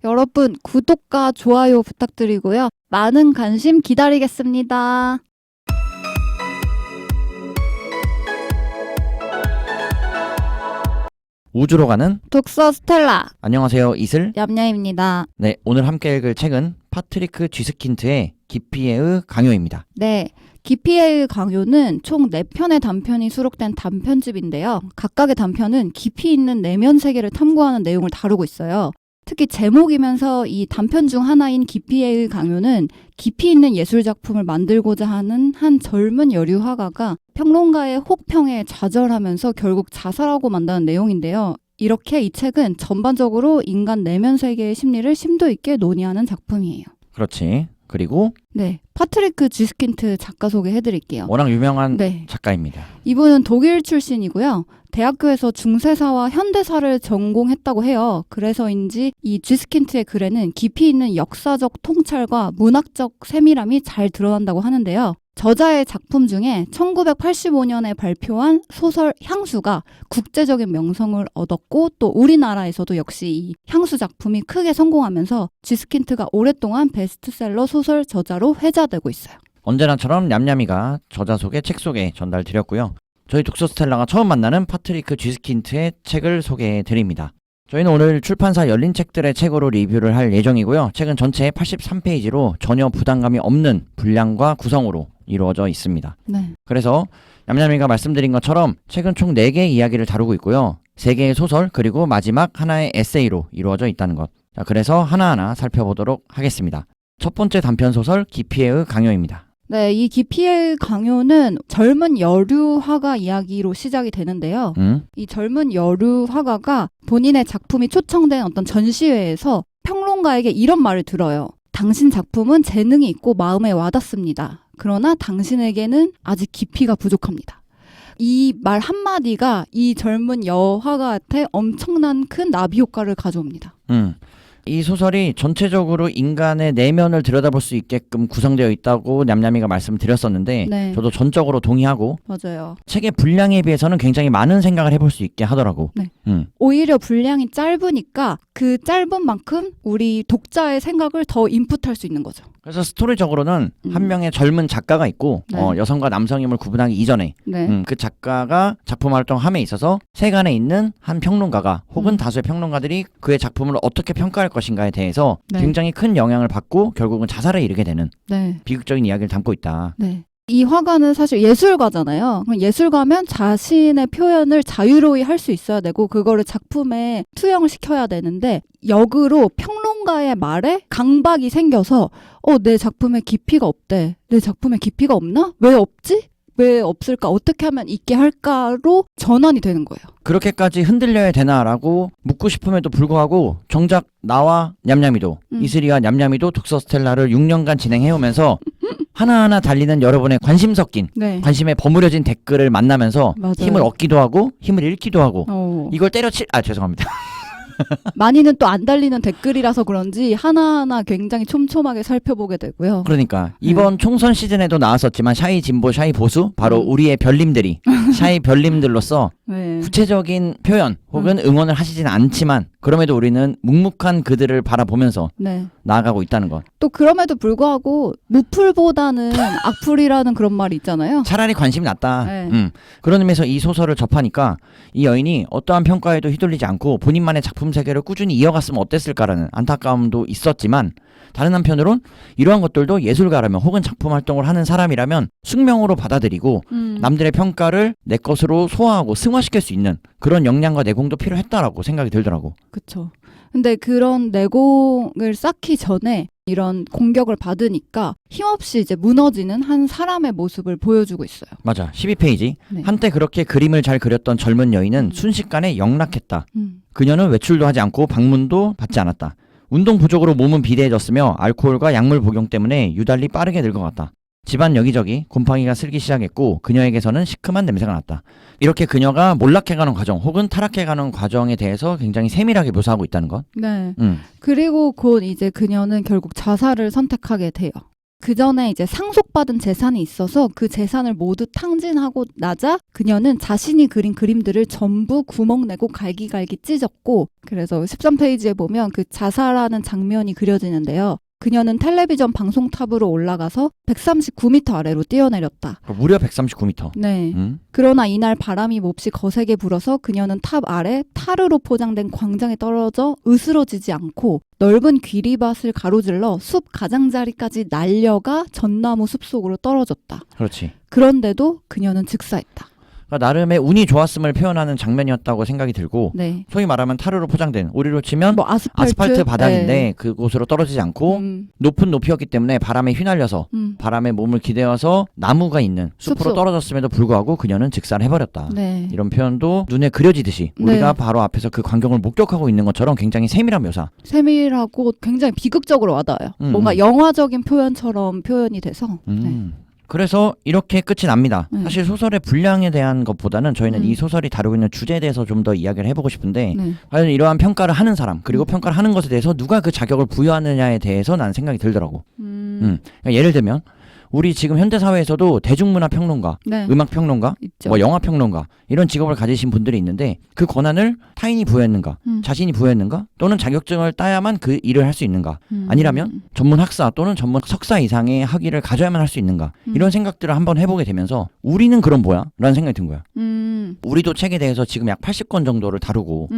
여러분 구독과 좋아요 부탁드리고요. 많은 관심 기다리겠습니다. 우주로 가는 독서 스텔라 안녕하세요, 이슬. 얌얌입니다. 네, 오늘 함께 읽을 책은 파트리크 쥐스킨트의 기피의 강요입니다. 네, 기피의 강요는 총 4편의 단편이 수록된 단편집인데요. 각각의 단편은 깊이 있는 내면 세계를 탐구하는 내용을 다루고 있어요. 특히 제목이면서 이 단편 중 하나인 기피의 강요는 깊이 있는 예술작품을 만들고자 하는 한 젊은 여류 화가가 평론가의 혹평에 좌절하면서 결국 자살하고 만다는 내용인데요. 이렇게 이 책은 전반적으로 인간 내면 세계의 심리를 심도 있게 논의하는 작품이에요. 그렇지. 그리고 네, 파트리크 쥐스킨트 작가 소개해드릴게요. 워낙 유명한 네, 작가입니다. 이분은 독일 출신이고요. 대학교에서 중세사와 현대사를 전공했다고 해요. 그래서인지 이 쥐스킨트의 글에는 깊이 있는 역사적 통찰과 문학적 세밀함이 잘 드러난다고 하는데요. 저자의 작품 중에 1985년에 발표한 소설 향수가 국제적인 명성을 얻었고 또 우리나라에서도 역시 이 향수 작품이 크게 성공하면서 쥐스킨트가 오랫동안 베스트셀러 소설 저자로 회자되고 있어요. 언제나처럼 냠냠이가 저자 소개, 책 소개 전달드렸고요. 저희 독서 스텔라가 처음 만나는 파트리크 쥐스킨트의 책을 소개해드립니다. 저희는 오늘 출판사 열린 책들의 책으로 리뷰를 할 예정이고요. 책은 전체 83페이지로 전혀 부담감이 없는 분량과 구성으로 이루어져 있습니다. 네. 그래서 냠냠이가 말씀드린 것처럼 책은 총 4개의 이야기를 다루고 있고요. 3개의 소설 그리고 마지막 하나의 에세이로 이루어져 있다는 것. 자, 그래서 하나하나 살펴보도록 하겠습니다. 첫 번째 단편 소설 기피의 강요입니다. 네, 이 기피의 강요는 젊은 여류 화가 이야기로 시작이 되는데요. 이 젊은 여류 화가가 본인의 작품이 초청된 어떤 전시회에서 평론가에게 이런 말을 들어요. 당신 작품은 재능이 있고 마음에 와닿습니다. 그러나 당신에게는 아직 깊이가 부족합니다. 이 말 한마디가 이 젊은 여화가한테 엄청난 큰 나비 효과를 가져옵니다. 이 소설이 전체적으로 인간의 내면을 들여다볼 수 있게끔 구성되어 있다고 냠냠이가 말씀드렸었는데 네. 저도 전적으로 동의하고 맞아요. 책의 분량에 비해서는 굉장히 많은 생각을 해볼 수 있게 하더라고. 네. 오히려 분량이 짧으니까 그 짧은 만큼 우리 독자의 생각을 더 인풋할 수 있는 거죠. 그래서 스토리적으로는 한 명의 젊은 작가가 있고 네. 여성과 남성임을 구분하기 이전에 네. 그 작가가 작품 활동함에 있어서 세간에 있는 한 평론가가 혹은 다수의 평론가들이 그의 작품을 어떻게 평가할 것인가에 대해서 네. 굉장히 큰 영향을 받고 결국은 자살에 이르게 되는 네. 비극적인 이야기를 담고 있다. 네. 이 화가는 사실 예술가잖아요. 그럼 예술가면 자신의 표현을 자유로이 할 수 있어야 되고 그거를 작품에 투영을 시켜야 되는데 역으로 평론가의 말에 강박이 생겨서 내 작품에 깊이가 없대. 내 작품에 깊이가 없나? 왜 없지? 왜 없을까? 어떻게 하면 있게 할까로 전환이 되는 거예요. 그렇게까지 흔들려야 되나라고 묻고 싶음에도 불구하고 정작 나와 냠냠이도 이슬이와 냠냠이도 독서 스텔라를 6년간 진행해오면서 하나하나 달리는 여러분의 관심 섞인 네. 관심에 버무려진 댓글을 만나면서 맞아요. 힘을 얻기도 하고 힘을 잃기도 하고 이걸 죄송합니다. 많이는 또 안 달리는 댓글이라서 그런지 하나하나 굉장히 촘촘하게 살펴보게 되고요. 그러니까 이번 총선 시즌에도 나왔었지만 샤이 진보 샤이 보수 바로 우리의 별님들이 샤이 별님들로서 네. 구체적인 표현 혹은 응원을 하시진 않지만 그럼에도 우리는 묵묵한 그들을 바라보면서 네. 나아가고 있다는 것. 또 그럼에도 불구하고 무풀보다는 악풀이라는 그런 말이 있잖아요. 차라리 관심이 낮다. 네. 그런 의미에서 이 소설을 접하니까 이 여인이 어떠한 평가에도 휘둘리지 않고 본인만의 작품 세계를 꾸준히 이어갔으면 어땠을까라는 안타까움도 있었지만 다른 한편으론 이러한 것들도 예술가라면 혹은 작품 활동을 하는 사람이라면 숙명으로 받아들이고 남들의 평가를 내 것으로 소화하고 승화시킬 수 있는 그런 역량과 내공도 필요했다라고 생각이 들더라고. 그쵸. 근데 그런 내공을 쌓기 전에 이런 공격을 받으니까 힘없이 이제 무너지는 한 사람의 모습을 보여주고 있어요. 맞아. 12페이지. 네. 한때 그렇게 그림을 잘 그렸던 젊은 여인은 순식간에 영락했다. 그녀는 외출도 하지 않고 방문도 받지 않았다. 운동 부족으로 몸은 비대해졌으며 알코올과 약물 복용 때문에 유달리 빠르게 늙어갔다. 집안 여기저기 곰팡이가 슬기 시작했고 그녀에게서는 시큼한 냄새가 났다. 이렇게 그녀가 몰락해가는 과정 혹은 타락해가는 과정에 대해서 굉장히 세밀하게 묘사하고 있다는 것. 네. 그리고 곧 이제 그녀는 결국 자살을 선택하게 돼요. 그 전에 이제 상속받은 재산이 있어서 그 재산을 모두 탕진하고 나자 그녀는 자신이 그린 그림들을 전부 구멍 내고 갈기갈기 찢었고, 그래서 13페이지에 보면 그 자살하는 장면이 그려지는데요. 그녀는 텔레비전 방송탑으로 올라가서 139m 아래로 뛰어내렸다. 무려 139m. 네. 그러나 이날 바람이 몹시 거세게 불어서 그녀는 탑 아래 타르로 포장된 광장에 떨어져 으스러지지 않고 넓은 귀리밭을 가로질러 숲 가장자리까지 날려가 전나무 숲속으로 떨어졌다. 그렇지. 그런데도 그녀는 즉사했다. 그러니까 나름의 운이 좋았음을 표현하는 장면이었다고 생각이 들고, 네. 소위 말하면 타르로 포장된, 우리로 치면 뭐 아스팔트 바닥인데 네. 그곳으로 떨어지지 않고 높은 높이였기 때문에 바람에 휘날려서 바람에 몸을 기대어서 나무가 있는 숲으로 숲속. 떨어졌음에도 불구하고 그녀는 즉사를 해버렸다. 네. 이런 표현도 눈에 그려지듯이 우리가 네. 바로 앞에서 그 광경을 목격하고 있는 것처럼 굉장히 세밀한 묘사. 세밀하고 굉장히 비극적으로 와닿아요. 뭔가 영화적인 표현처럼 표현이 돼서. 네. 그래서 이렇게 끝이 납니다. 네. 사실 소설의 분량에 대한 것보다는 저희는 이 소설이 다루고 있는 주제에 대해서 좀 더 이야기를 해보고 싶은데, 네. 과연 이러한 평가를 하는 사람, 그리고 평가를 하는 것에 대해서 누가 그 자격을 부여하느냐에 대해서 난 생각이 들더라고. 그러니까 예를 들면 우리 지금 현대사회에서도 대중문화 평론가, 네. 음악 평론가, 있죠. 뭐 영화 평론가 이런 직업을 가지신 분들이 있는데 그 권한을 타인이 부여했는가, 자신이 부여했는가, 또는 자격증을 따야만 그 일을 할 수 있는가, 아니라면 전문 학사 또는 전문 석사 이상의 학위를 가져야만 할 수 있는가, 이런 생각들을 한번 해보게 되면서 우리는 그럼 뭐야? 라는 생각이 든 거야. 우리도 책에 대해서 지금 약 80권 정도를 다루고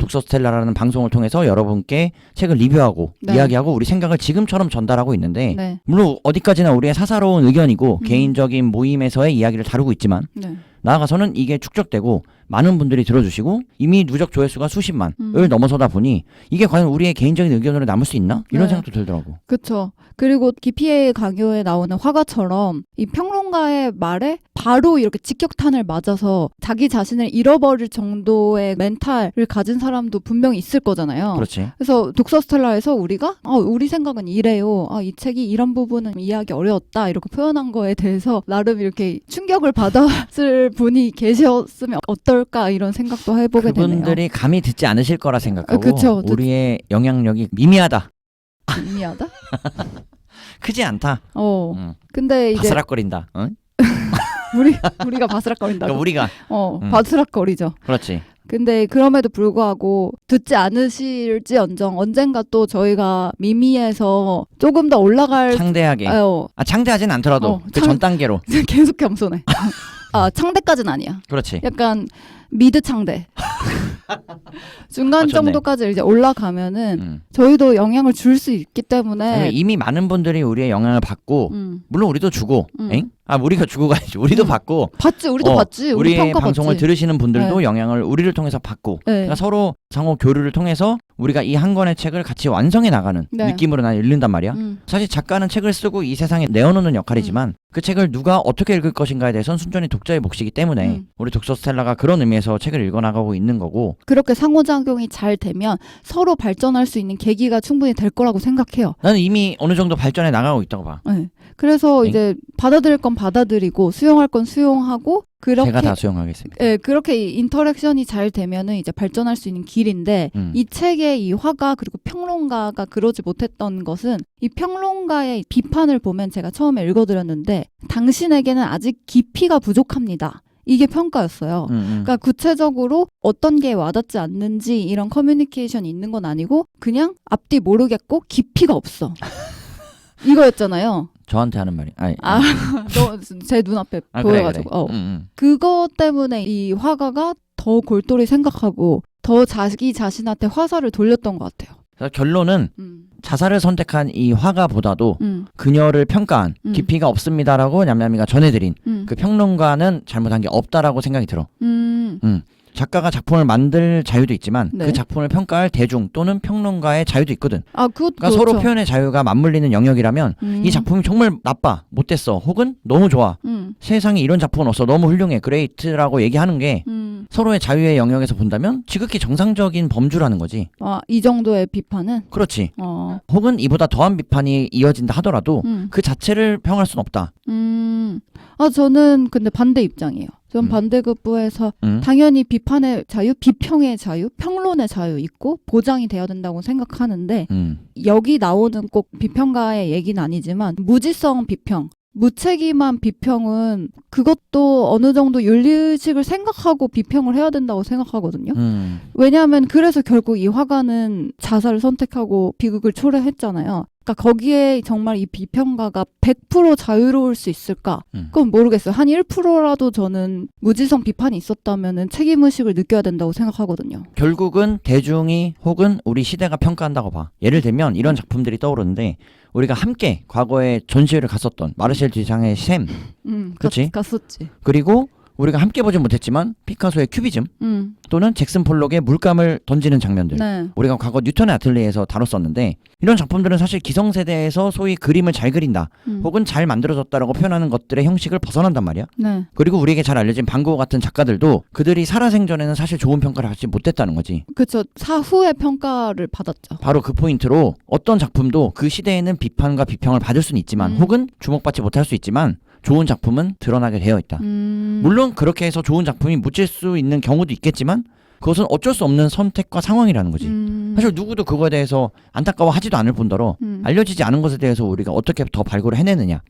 독서스텔라라는 방송을 통해서 여러분께 책을 리뷰하고 네. 이야기하고 우리 생각을 지금처럼 전달하고 있는데, 네. 물론 어디까지나 우리의 사사로운 의견이고 개인적인 모임에서의 이야기를 다루고 있지만, 네. 나아가서는 이게 축적되고 많은 분들이 들어주시고 이미 누적 조회수가 수십만을 넘어서다 보니 이게 과연 우리의 개인적인 의견으로 남을 수 있나? 이런 네. 생각도 들더라고. 그렇죠. 그리고 기피의 강요에 나오는 화가처럼 이 평론가의 말에 바로 이렇게 직격탄을 맞아서 자기 자신을 잃어버릴 정도의 멘탈을 가진 사람도 분명히 있을 거잖아요. 그렇지. 그래서 독서스텔라에서 우리가 우리 생각은 이래요. 이 책이 이런 부분은 이해하기 어려웠다. 이렇게 표현한 거에 대해서 나름 이렇게 충격을 받았을 분이 계셨으면 어떨까 이런 생각도 해보게 되네요. 그분들이 감히 듣지 않으실 거라 생각하고 그쵸. 우리의 영향력이 미미하다. 미미하다? 크지 않다. 근데 이제 바스락거린다. 응? 우리가 바스락거린다. 그러니까 우리가 바스락거리죠. 그렇지. 근데 그럼에도 불구하고 듣지 않으실지언정 언젠가 또 저희가 미미에서 조금 더 올라갈 창대하게. 창대하진 않더라도 그 전 단계로. 계속 겸손해. 창대까지는 아니야. 그렇지. 약간 미드 창대. 중간 정도까지 이제 올라가면은 저희도 영향을 줄 수 있기 때문에 이미 많은 분들이 우리의 영향을 받고 물론 우리도 주고 우리가 주고 가야지. 우리도 받고 받지. 우리도 받지. 우리 우리의 평가 방송을 받지. 들으시는 분들도 네. 영향을 우리를 통해서 받고 네. 그러니까 서로 상호 교류를 통해서 우리가 이 한 권의 책을 같이 완성해 나가는 네. 느낌으로 난 읽는단 말이야. 사실 작가는 책을 쓰고 이 세상에 내어놓는 역할이지만 그 책을 누가 어떻게 읽을 것인가에 대해서는 순전히 독자의 몫이기 때문에 우리 독서스텔라가 그런 의미에서 책을 읽어나가고 있는 거고, 그렇게 상호작용이 잘 되면 서로 발전할 수 있는 계기가 충분히 될 거라고 생각해요. 나는 이미 어느 정도 발전해 나가고 있다고 봐. 네. 그래서 이제 받아들일 건 받아들이고 수용할 건 수용하고 그렇게 제가 다 수용하겠습니다. 네, 그렇게 이 인터랙션이 잘 되면은 이제 발전할 수 있는 길인데 이 책의 이 화가 그리고 평론가가 그러지 못했던 것은 이 평론가의 비판을 보면 제가 처음에 읽어드렸는데 당신에게는 아직 깊이가 부족합니다. 이게 평가였어요. 그러니까 구체적으로 어떤 게 와닿지 않는지 이런 커뮤니케이션이 있는 건 아니고 그냥 앞뒤 모르겠고 깊이가 없어. 이거였잖아요. 저한테 하는 말이. 제 눈앞에 그래, 보여가지고. 그래. 그것 때문에 이 화가가 더 골똘히 생각하고 더 자기 자신한테 화살을 돌렸던 것 같아요. 그래서 결론은 자살을 선택한 이 화가보다도 그녀를 평가한 깊이가 없습니다라고 냠냠이가 전해드린 그 평론가는 잘못한 게 없다라고 생각이 들어. 작가가 작품을 만들 자유도 있지만 네. 그 작품을 평가할 대중 또는 평론가의 자유도 있거든. 그것도 그러니까 그렇죠. 서로 표현의 자유가 맞물리는 영역이라면 이 작품이 정말 나빠, 못됐어, 혹은 너무 좋아. 세상에 이런 작품은 없어, 너무 훌륭해, 그레이트라고 얘기하는 게 서로의 자유의 영역에서 본다면 지극히 정상적인 범주라는 거지. 이 정도의 비판은? 그렇지. 혹은 이보다 더한 비판이 이어진다 하더라도 그 자체를 평할 순 없다. 저는 근데 반대 입장이에요. 전 반대급부에서 음. 당연히 비판의 자유, 비평의 자유, 평론의 자유 있고 보장이 돼야 된다고 생각하는데 여기 나오는 꼭 비평가의 얘기는 아니지만 무지성 비평, 무책임한 비평은 그것도 어느 정도 윤리의식을 생각하고 비평을 해야 된다고 생각하거든요. 왜냐하면 그래서 결국 이 화가는 자살을 선택하고 비극을 초래했잖아요. 그러니까 거기에 정말 이 비평가가 100% 자유로울 수 있을까? 그건 모르겠어요. 한 1%라도 저는 무지성 비판이 있었다면 책임의식을 느껴야 된다고 생각하거든요. 결국은 대중이 혹은 우리 시대가 평가한다고 봐. 예를 들면 이런 작품들이 떠오르는데 우리가 함께 과거에 전시회를 갔었던 마르셀 듀샹의 샘, 그렇지? 갔었지. 그리고 우리가 함께 보진 못했지만 피카소의 큐비즘 또는 잭슨 폴록의 물감을 던지는 장면들, 네. 우리가 과거 뉴턴의 아틀리에에서 다뤘었는데 이런 작품들은 사실 기성세대에서 소위 그림을 잘 그린다 혹은 잘 만들어졌다라고 표현하는 것들의 형식을 벗어난단 말이야. 네. 그리고 우리에게 잘 알려진 반 고흐 같은 작가들도 그들이 살아생전에는 사실 좋은 평가를 받지 못했다는 거지. 그렇죠. 사후에 평가를 받았죠. 바로 그 포인트로 어떤 작품도 그 시대에는 비판과 비평을 받을 수는 있지만 혹은 주목받지 못할 수 있지만 좋은 작품은 드러나게 되어 있다. 물론 그렇게 해서 좋은 작품이 묻힐 수 있는 경우도 있겠지만 그것은 어쩔 수 없는 선택과 상황이라는 거지. 사실 누구도 그거에 대해서 안타까워하지도 않을 뿐더러 알려지지 않은 것에 대해서 우리가 어떻게 더 발굴을 해내느냐.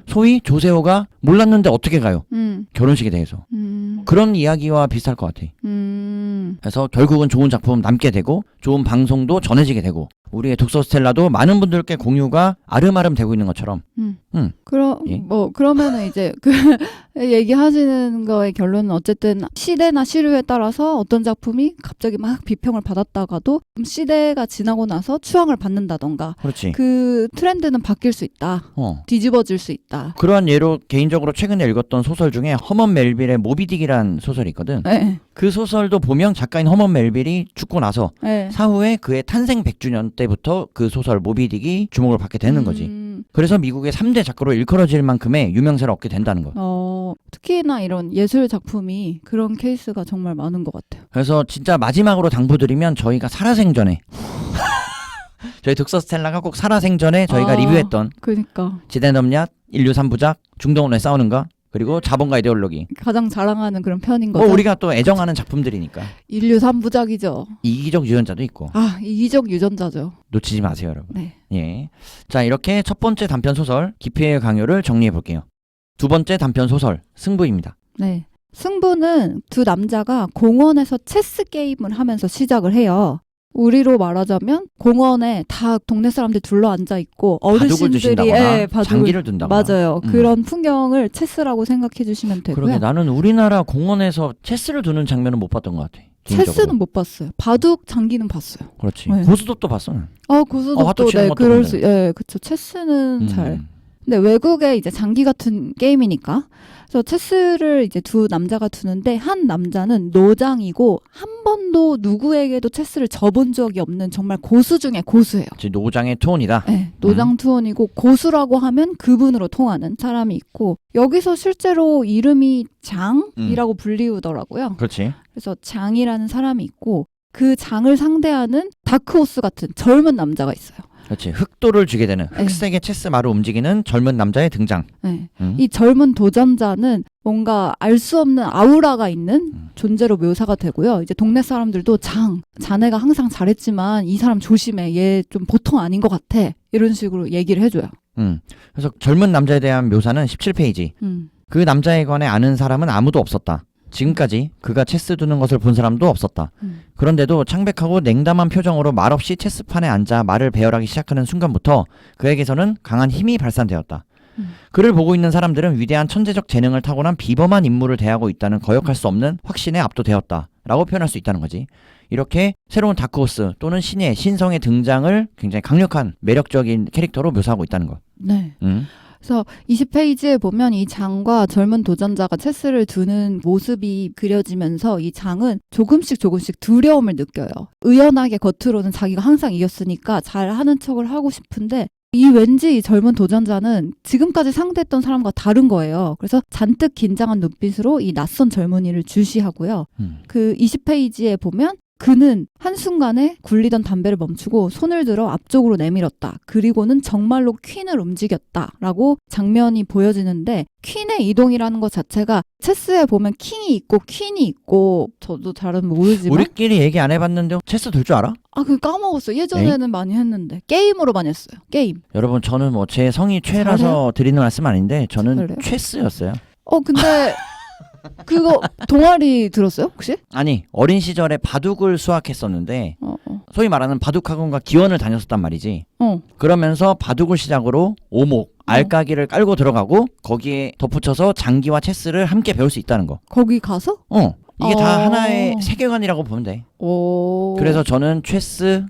소위 조세호가 몰랐는데 어떻게 가요? 결혼식에 대해서. 그런 이야기와 비슷할 것 같아. 그래서 결국은 좋은 작품 남게 되고 좋은 방송도 전해지게 되고 우리의 독서 스텔라도 많은 분들께 공유가 아름아름 되고 있는 것처럼. 예. 그러면은 이제 그 얘기하시는 거의 결론은 어쨌든 시대나 시류에 따라서 어떤 작품이 갑자기 막 비평을 받았다가도 시대가 지나고 나서 추앙을 받는다던가. 그렇지. 그 트렌드는 바뀔 수 있다. 뒤집어질 수 있다. 그러한 예로 개인적으로 최근에 읽었던 소설 중에 허먼 멜빌의 모비딕이란 소설이 있거든. 네. 그 소설도 보면 작가인 허먼 멜빌이 죽고 나서 네. 사후에 그의 탄생 100주년 때부터 그 소설 모비딕이 주목을 받게 되는 거지. 그래서 미국의 3대 작가로 일컬어질 만큼의 유명세를 얻게 된다는 거. 특히나 이런 예술 작품이 그런 케이스가 정말 많은 것 같아요. 그래서 진짜 마지막으로 당부드리면 저희가 살아생전에 저희 독서 스텔라가 꼭 살아생전에 저희가 리뷰했던 그러니까 지대넘얏, 인류 3부작, 중동원의 싸우는가 그리고 자본과 이데올로기 가장 자랑하는 그런 편인 거죠. 우리가 또 애정하는 작품들이니까. 인류 3부작이죠. 이기적 유전자도 있고. 이기적 유전자죠. 놓치지 마세요, 여러분. 네. 예. 자, 이렇게 첫 번째 단편 소설 기피의 강요를 정리해 볼게요. 두 번째 단편 소설 승부입니다. 네. 승부는 두 남자가 공원에서 체스 게임을 하면서 시작을 해요. 우리로 말하자면 공원에 다 동네 사람들 둘러앉아 있고 어르신들이 두신다거나 장기를 둔다거나. 맞아요. 그런 풍경을 체스라고 생각해 주시면 되고요. 그러게 나는 우리나라 공원에서 체스를 두는 장면은 못 봤던 것 같아. 개인적으로. 체스는 못 봤어요. 바둑 장기는 봤어요. 그렇지. 네. 고스톱도 봤어. 고스톱도 그럴 수. 그렇죠. 체스는 잘. 근데 외국에 이제 장기 같은 게임이니까. 그래서 체스를 이제 두 남자가 두는데 한 남자는 노장이고 한 번도 누구에게도 체스를 져본 적이 없는 정말 고수 중에 고수예요. 노장의 투혼이다. 네, 노장 투혼이고 고수라고 하면 그분으로 통하는 사람이 있고 여기서 실제로 이름이 장이라고 불리우더라고요. 그렇지. 그래서 장이라는 사람이 있고 그 장을 상대하는 다크호스 같은 젊은 남자가 있어요. 그렇지. 흑도를 주게 되는 흑색의 체스 말을 움직이는 젊은 남자의 등장. 네. 이 젊은 도전자는 뭔가 알 수 없는 아우라가 있는 존재로 묘사가 되고요. 이제 동네 사람들도 자네가 항상 잘했지만 이 사람 조심해. 얘 좀 보통 아닌 것 같아. 이런 식으로 얘기를 해줘요. 그래서 젊은 남자에 대한 묘사는 17페이지. 그 남자에 관해 아는 사람은 아무도 없었다. 지금까지 그가 체스 두는 것을 본 사람도 없었다. 그런데도 창백하고 냉담한 표정으로 말없이 체스판에 앉아 말을 배열하기 시작하는 순간부터 그에게서는 강한 힘이 발산되었다. 그를 보고 있는 사람들은 위대한 천재적 재능을 타고난 비범한 인물을 대하고 있다는 거역할 수 없는 확신에 압도되었다. 라고 표현할 수 있다는 거지. 이렇게 새로운 다크호스 또는 신성의 등장을 굉장히 강력한 매력적인 캐릭터로 묘사하고 있다는 것. 네. 그래서 20페이지에 보면 이 장과 젊은 도전자가 체스를 두는 모습이 그려지면서 이 장은 조금씩 두려움을 느껴요. 의연하게 겉으로는 자기가 항상 이겼으니까 잘하는 척을 하고 싶은데 왠지 이 젊은 도전자는 지금까지 상대했던 사람과 다른 거예요. 그래서 잔뜩 긴장한 눈빛으로 이 낯선 젊은이를 주시하고요. 그 20페이지에 보면 그는 한순간에 굴리던 담배를 멈추고 손을 들어 앞쪽으로 내밀었다. 그리고는 정말로 퀸을 움직였다라고 장면이 보여지는데 퀸의 이동이라는 것 자체가 체스에 보면 킹이 있고 퀸이 있고 저도 잘은 모르지만 우리끼리 얘기 안 해봤는데 체스 둘 줄 알아? 그 까먹었어. 예전에는 많이 했는데 게임으로 많이 했어요. 게임. 여러분 저는 뭐 제 성이 최라서 잘해요? 드리는 말씀 아닌데 저는 그래요? 체스였어요. 근데 그거 동아리 들었어요 혹시? 아니 어린 시절에 바둑을 수학했었는데 소위 말하는 바둑학원과 기원을 다녔었단 말이지. 그러면서 바둑을 시작으로 오목, 알까기를 깔고 들어가고 거기에 덧붙여서 장기와 체스를 함께 배울 수 있다는 거. 거기 가서? 이게 다 하나의 세계관이라고 보면 돼. 그래서 저는 체스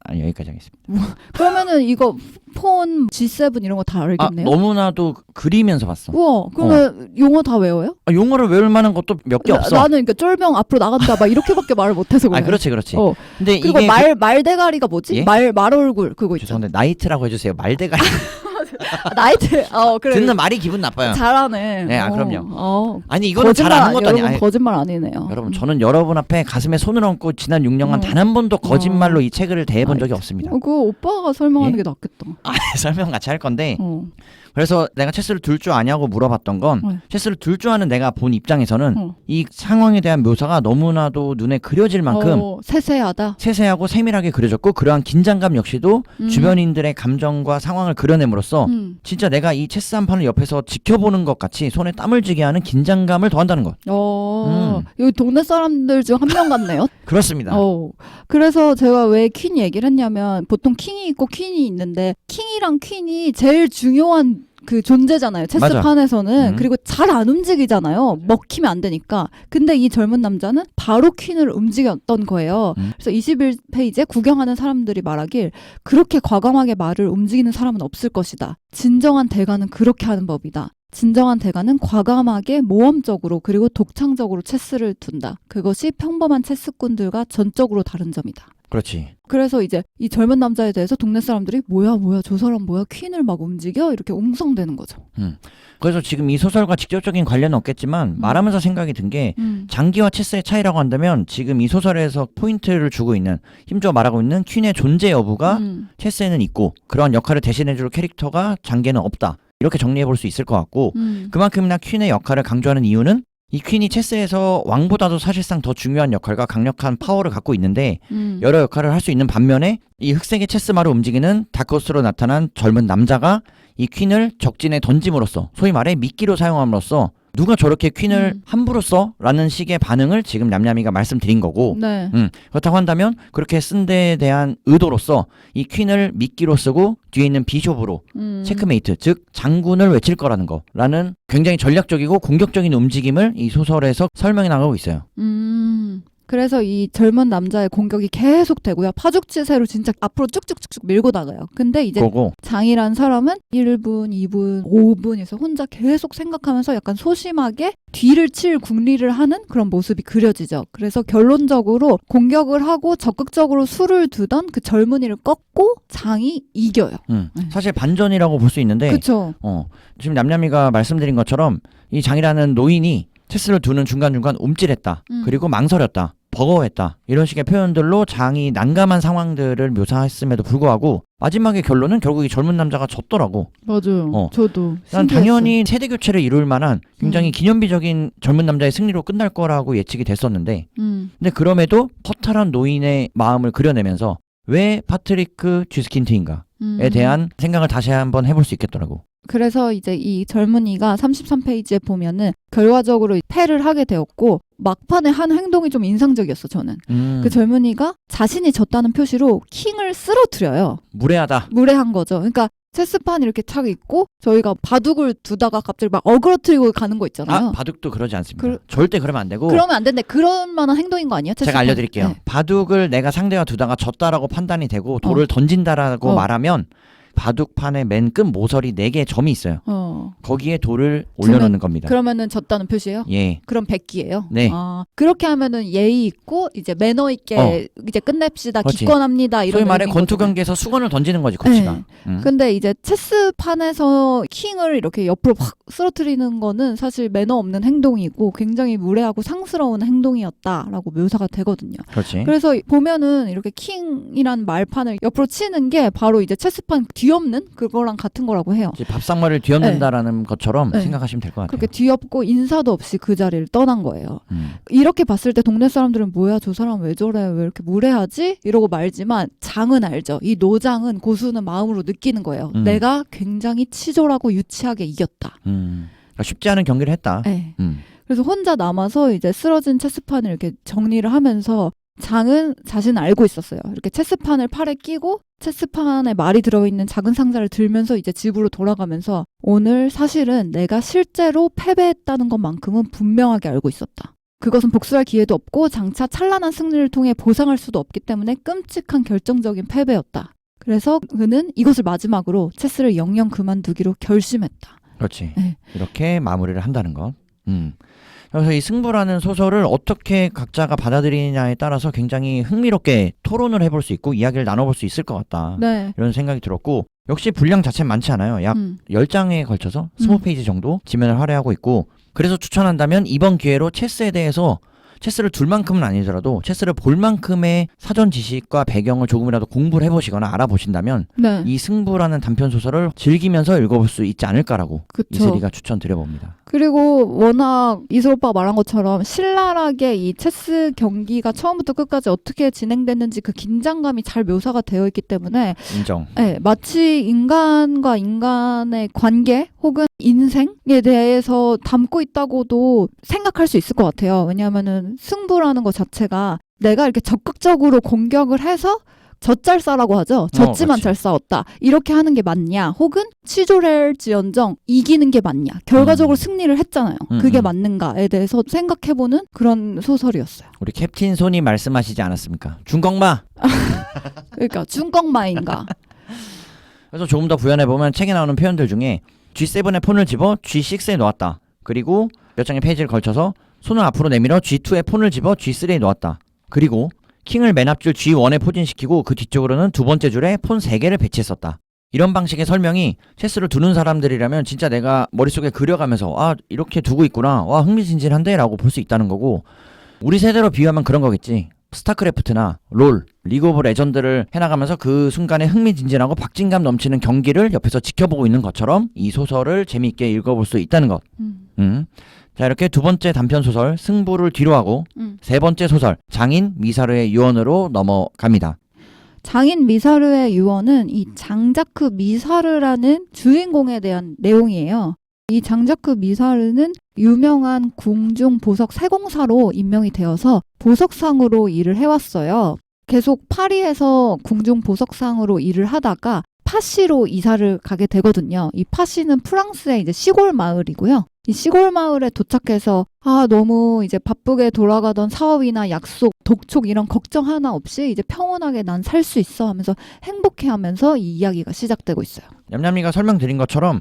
아니 여기까지 하겠습니다. 그러면은 이거 폰 G7 이런 거 다 알겠네요. 너무나도 그리면서 봤어. 우와, 그러면 용어 다 외워요? 용어를 외울 만한 것도 몇 개 없어. 나는 그러니까 쫄병 앞으로 나간다 막 이렇게밖에 말을 못해서 그래. 그렇지. 근데 그리고 이게 말대가리가 뭐지? 예? 말 얼굴 그거 있죠. 죄송한데 나이트라고 해주세요. 말대가리. 나이트. 그래. 듣는 말이 기분 나빠요. 잘하네. 네, 그럼요. 아니 이거는 거짓말, 잘 아는 것도 여러분 아니에요. 거짓말 아니네요. 여러분 저는 여러분 앞에 가슴에 손을 얹고 지난 6년간 단 한 번도 거짓말로 이 책을 대해본 적이 없습니다. 그거 오빠가 설명하는 예? 게 낫겠다. 설명 같이 할 건데 그래서 내가 체스를 둘 줄 아냐고 물어봤던 건 체스를 둘 줄 아는 내가 본 입장에서는 이 상황에 대한 묘사가 너무나도 눈에 그려질 만큼 세세하다. 세세하고 세밀하게 그려졌고 그러한 긴장감 역시도 주변인들의 감정과 상황을 그려냄으로써 진짜 내가 이 체스 한 판을 옆에서 지켜보는 것 같이 손에 땀을 쥐게 하는 긴장감을 더한다는 것. 여기 동네 사람들 중 한 명 같네요. 그렇습니다. 그래서 제가 왜 퀸 얘기를 했냐면 보통 킹이 있고 퀸이 있는데 킹이랑 퀸이 제일 중요한 그 존재잖아요. 체스판에서는. 그리고 잘 안 움직이잖아요. 먹히면 안 되니까. 근데 이 젊은 남자는 바로 퀸을 움직였던 거예요. 그래서 21페이지에 구경하는 사람들이 말하길 그렇게 과감하게 말을 움직이는 사람은 없을 것이다. 진정한 대가는 그렇게 하는 법이다. 진정한 대가는 과감하게 모험적으로 그리고 독창적으로 체스를 둔다. 그것이 평범한 체스꾼들과 전적으로 다른 점이다. 그렇지. 그래서 이제 이 젊은 남자에 대해서 동네 사람들이 뭐야 저 사람 뭐야 퀸을 막 움직여? 이렇게 웅성대는 거죠. 그래서 지금 이 소설과 직접적인 관련은 없겠지만 말하면서 생각이 든 게 장기와 체스의 차이라고 한다면 지금 이 소설에서 포인트를 주고 있는 힘주어 말하고 있는 퀸의 존재 여부가 체스에는 있고 그러한 역할을 대신해줄 캐릭터가 장기에는 없다. 이렇게 정리해 볼 수 있을 것 같고 그만큼이나 퀸의 역할을 강조하는 이유는 이 퀸이 체스에서 왕보다도 사실상 더 중요한 역할과 강력한 파워를 갖고 있는데 여러 역할을 할 수 있는 반면에 이 흑색의 체스말을 움직이는 다크호스로 나타난 젊은 남자가 이 퀸을 적진에 던짐으로써 소위 말해 미끼로 사용함으로써 누가 저렇게 퀸을 함부로 써? 라는 식의 반응을 지금 냠냠이가 말씀드린 거고 네. 그렇다고 한다면 그렇게 쓴 데에 대한 의도로서 이 퀸을 미끼로 쓰고 뒤에 있는 비숍으로 체크메이트 즉 장군을 외칠 거라는 거라는 굉장히 전략적이고 공격적인 움직임을 이 소설에서 설명해 나가고 있어요. 그래서 이 젊은 남자의 공격이 계속 되고요. 파죽지세로 진짜 앞으로 쭉쭉쭉쭉 밀고 나가요. 근데 이제 장이란 사람은 1분, 2분, 5분에서 혼자 계속 생각하면서 약간 소심하게 뒤를 칠 궁리를 하는 그런 모습이 그려지죠. 그래서 결론적으로 공격을 하고 적극적으로 수를 두던 그 젊은이를 꺾고 장이 이겨요. 사실 반전이라고 볼 수 있는데 그쵸. 지금 냠냠이가 말씀드린 것처럼 이 장이라는 노인이 체스를 두는 중간중간 움찔했다. 그리고 망설였다. 버거워했다. 이런 식의 표현들로 장이 난감한 상황들을 묘사했음에도 불구하고 마지막의 결론은 결국 이 젊은 남자가 졌더라고. 맞아요. 저도 난 당연히 세대 교체를 이룰 만한 굉장히 기념비적인 젊은 남자의 승리로 끝날 거라고 예측이 됐었는데 근데 그럼에도 허탈한 노인의 마음을 그려내면서 왜 파트리크 쥐스킨트인가에 대한 생각을 다시 한번 해볼 수 있겠더라고. 그래서 이제 이 젊은이가 33페이지에 보면은 결과적으로 패를 하게 되었고 막판에 한 행동이 좀 인상적이었어 저는. 그 젊은이가 자신이 졌다는 표시로 킹을 쓰러뜨려요. 무례한 거죠. 그러니까 체스판 이렇게 착 있고 저희가 바둑을 두다가 갑자기 막 어그러뜨리고 가는 거 있잖아요. 바둑도 그러지 않습니다. 절대 그러면 안 되고. 그러면 안 되는데 그런 만한 행동인 거 아니에요? 체스판? 제가 알려드릴게요. 네. 바둑을 내가 상대가 두다가 졌다라고 판단이 되고 돌을 던진다라고 말하면 바둑판의 맨 끝 모서리 4개의 점이 있어요. 거기에 돌을 올려놓는 겁니다. 그러면은 졌다는 표시예요? 예. 그럼 100기예요? 네. 그렇게 하면은 예의 있고 이제 매너 있게 이제 끝냅시다. 그렇지. 기권합니다. 이런 소위 말해 권투 경기에서 수건을 던지는 거지 코치가. 근데 이제 체스판에서 킹을 이렇게 옆으로 확 쓰러뜨리는 거는 사실 매너 없는 행동이고 굉장히 무례하고 상스러운 행동이었다라고 묘사가 되거든요. 그렇지. 그래서 보면은 이렇게 킹이란 말판을 옆으로 치는 게 바로 이제 체스판 뒤엎는 그거랑 같은 거라고 해요. 이제 밥상머리를 뒤엎는다라는 것처럼 생각하시면 될 것 같아요. 그렇게 뒤엎고 인사도 없이 그 자리를 떠난 거예요. 이렇게 봤을 때 동네 사람들은 뭐야 저 사람 왜 저래 왜 이렇게 무례하지? 이러고 말지만 장은 알죠. 이 노장은 고수는 마음으로 느끼는 거예요. 내가 굉장히 치졸하고 유치하게 이겼다. 그러니까 쉽지 않은 경기를 했다. 네. 그래서 혼자 남아서 이제 쓰러진 체스판을 이렇게 정리를 하면서 장은 자신은 알고 있었어요. 이렇게 체스판을 팔에 끼고 체스판에 말이 들어있는 작은 상자를 들면서 이제 집으로 돌아가면서 오늘 사실은 내가 실제로 패배했다는 것만큼은 분명하게 알고 있었다. 그것은 복수할 기회도 없고 장차 찬란한 승리를 통해 보상할 수도 없기 때문에 끔찍한 결정적인 패배였다. 그래서 그는 이것을 마지막으로 체스를 영영 그만두기로 결심했다. 그렇지. 네. 이렇게 마무리를 한다는 것. 그래서 이 승부라는 소설을 어떻게 각자가 받아들이냐에 따라서 굉장히 흥미롭게 토론을 해볼 수 있고 이야기를 나눠볼 수 있을 것 같다. 네. 이런 생각이 들었고 역시 분량 자체는 많지 않아요. 약 10장에 걸쳐서 20페이지 정도 지면을 할애하고 있고 그래서 추천한다면 이번 기회로 체스에 대해서 체스를 둘 만큼은 아니더라도 체스를 볼 만큼의 사전 지식과 배경을 조금이라도 공부를 해보시거나 알아보신다면 네. 이 승부라는 단편 소설을 즐기면서 읽어볼 수 있지 않을까라고 그쵸. 이슬이가 추천드려봅니다. 그리고 워낙 이슬 오빠가 말한 것처럼 신랄하게 이 체스 경기가 처음부터 끝까지 어떻게 진행됐는지 그 긴장감이 잘 묘사가 되어 있기 때문에 인정. 네, 마치 인간과 인간의 관계 혹은 인생에 대해서 담고 있다고도 생각할 수 있을 것 같아요. 왜냐하면은 승부라는 것 자체가 내가 이렇게 적극적으로 공격을 해서 젖잘싸라고 하죠. 졌지만 잘 싸웠다. 이렇게 하는 게 맞냐? 혹은 치졸할지언정 이기는 게 맞냐? 결과적으로 승리를 했잖아요. 그게 맞는가에 대해서 생각해보는 그런 소설이었어요. 우리 캡틴 손이 말씀하시지 않았습니까? 중꺾마! 그러니까 중꺾마인가. 그래서 조금 더 부연해보면 책에 나오는 표현들 중에 G7에 폰을 집어 G6에 놓았다. 그리고 몇 장의 페이지를 걸쳐서 손을 앞으로 내밀어 G2에 폰을 집어 G3에 놓았다. 그리고 킹을 맨 앞줄 G1에 포진시키고 그 뒤쪽으로는 두 번째 줄에 폰 3개를 배치했었다. 이런 방식의 설명이 체스를 두는 사람들이라면 진짜 내가 머릿속에 그려가면서 아 이렇게 두고 있구나. 와 흥미진진한데? 라고 볼 수 있다는 거고 우리 세대로 비유하면 그런 거겠지. 스타크래프트나 롤, 리그 오브 레전드를 해나가면서 그 순간에 흥미진진하고 박진감 넘치는 경기를 옆에서 지켜보고 있는 것처럼 이 소설을 재미있게 읽어볼 수 있다는 것. 자 이렇게 두 번째 단편 소설 승부를 뒤로하고 세 번째 소설 장인 미사르의 유언으로 넘어갑니다. 장인 미사르의 유언은 이 장자크 미사르라는 주인공에 대한 내용이에요. 이 장자크 미사르는 유명한 궁중 보석 세공사로 임명이 되어서 보석상으로 일을 해왔어요. 계속 파리에서 궁중 보석상으로 일을 하다가 파시로 이사를 가게 되거든요. 이 파시는 프랑스의 이제 시골 마을이고요. 이 시골 마을에 도착해서 너무 이제 바쁘게 돌아가던 사업이나 약속, 독촉 이런 걱정 하나 없이 이제 평온하게 난 살 수 있어 하면서 행복해하면서 이 이야기가 시작되고 있어요. 냠냠이가 설명드린 것처럼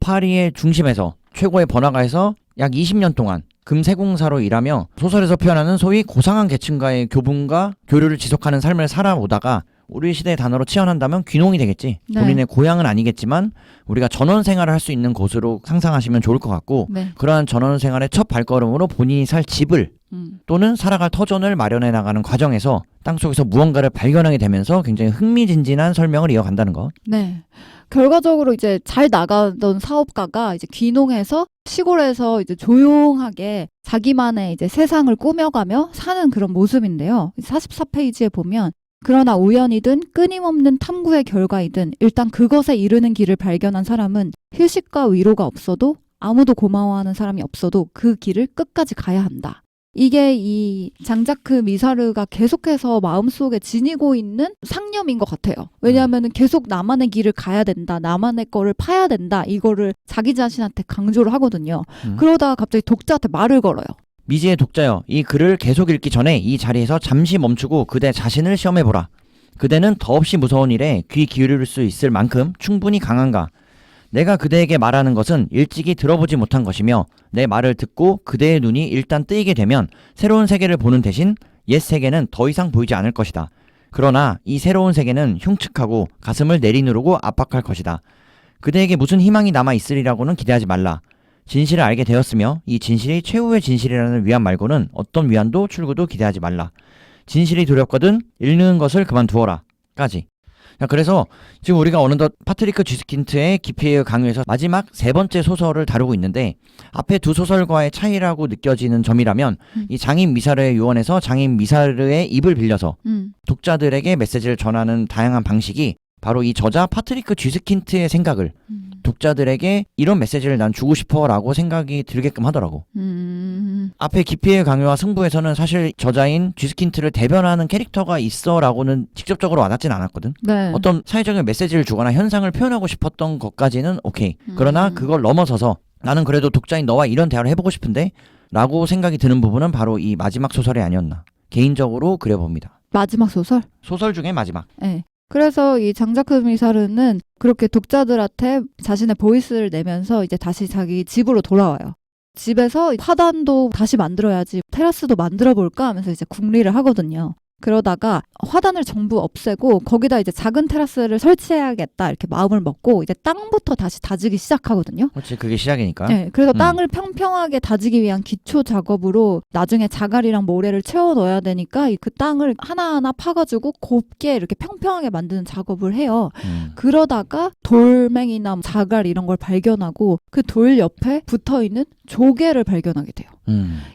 파리의 중심에서 최고의 번화가에서 약 20년 동안 금세공사로 일하며 소설에서 표현하는 소위 고상한 계층과의 교분과 교류를 지속하는 삶을 살아오다가 우리 시대의 단어로 치환한다면 귀농이 되겠지. 네. 본인의 고향은 아니겠지만 우리가 전원 생활을 할 수 있는 곳으로 상상하시면 좋을 것 같고 네. 그러한 전원 생활의 첫 발걸음으로 본인이 살 집을 또는 살아갈 터전을 마련해 나가는 과정에서 땅속에서 무언가를 발견하게 되면서 굉장히 흥미진진한 설명을 이어간다는 것. 네. 결과적으로 이제 잘 나가던 사업가가 이제 귀농해서 시골에서 이제 조용하게 자기만의 이제 세상을 꾸며가며 사는 그런 모습인데요. 44페이지에 보면 그러나 우연이든 끊임없는 탐구의 결과이든 일단 그것에 이르는 길을 발견한 사람은 휴식과 위로가 없어도 아무도 고마워하는 사람이 없어도 그 길을 끝까지 가야 한다. 이게 이 장자크 미사르가 계속해서 마음속에 지니고 있는 상념인 것 같아요. 왜냐하면 계속 나만의 길을 가야 된다. 나만의 거를 파야 된다. 이거를 자기 자신한테 강조를 하거든요. 그러다가 갑자기 독자한테 말을 걸어요. 미지의 독자여, 이 글을 계속 읽기 전에 이 자리에서 잠시 멈추고 그대 자신을 시험해보라. 그대는 더없이 무서운 일에 귀 기울일 수 있을 만큼 충분히 강한가? 내가 그대에게 말하는 것은 일찍이 들어보지 못한 것이며 내 말을 듣고 그대의 눈이 일단 뜨이게 되면 새로운 세계를 보는 대신 옛 세계는 더 이상 보이지 않을 것이다. 그러나 이 새로운 세계는 흉측하고 가슴을 내리누르고 압박할 것이다. 그대에게 무슨 희망이 남아있으리라고는 기대하지 말라. 진실을 알게 되었으며 이 진실이 최후의 진실이라는 위안 말고는 어떤 위안도 출구도 기대하지 말라. 진실이 두렵거든 읽는 것을 그만두어라. 까지. 자, 그래서 지금 우리가 어느덧 파트리크 쥐스킨트의 기피의 강요에서 마지막 세 번째 소설을 다루고 있는데 앞에 두 소설과의 차이라고 느껴지는 점이라면 이 장인 미사르의 유언에서 장인 미사르의 입을 빌려서 독자들에게 메시지를 전하는 다양한 방식이 바로 이 저자 파트리크 쥐스킨트의 생각을 독자들에게 이런 메시지를 난 주고 싶어라고 생각이 들게끔 하더라고. 앞에 기피의 강요와 승부에서는 사실 저자인 쥐스킨트를 대변하는 캐릭터가 있어라고는 직접적으로 와닿진 않았거든. 네. 어떤 사회적인 메시지를 주거나 현상을 표현하고 싶었던 것까지는 오케이. 그러나 그걸 넘어서서 나는 그래도 독자인 너와 이런 대화를 해보고 싶은데 라고 생각이 드는 부분은 바로 이 마지막 소설이 아니었나. 개인적으로 그려봅니다. 마지막 소설? 소설 중에 마지막. 네. 그래서 이 장자크 미사르는 그렇게 독자들한테 자신의 보이스를 내면서 이제 다시 자기 집으로 돌아와요. 집에서 화단도 다시 만들어야지, 테라스도 만들어 볼까 하면서 이제 궁리를 하거든요. 그러다가 화단을 전부 없애고 거기다 이제 작은 테라스를 설치해야겠다 이렇게 마음을 먹고 이제 땅부터 다시 다지기 시작하거든요. 그렇지, 그게 시작이니까. 네, 그래서 땅을 평평하게 다지기 위한 기초 작업으로 나중에 자갈이랑 모래를 채워 넣어야 되니까 그 땅을 하나하나 파가지고 곱게 이렇게 평평하게 만드는 작업을 해요. 그러다가 돌멩이나 자갈 이런 걸 발견하고 그 돌 옆에 붙어있는 조개를 발견하게 돼요.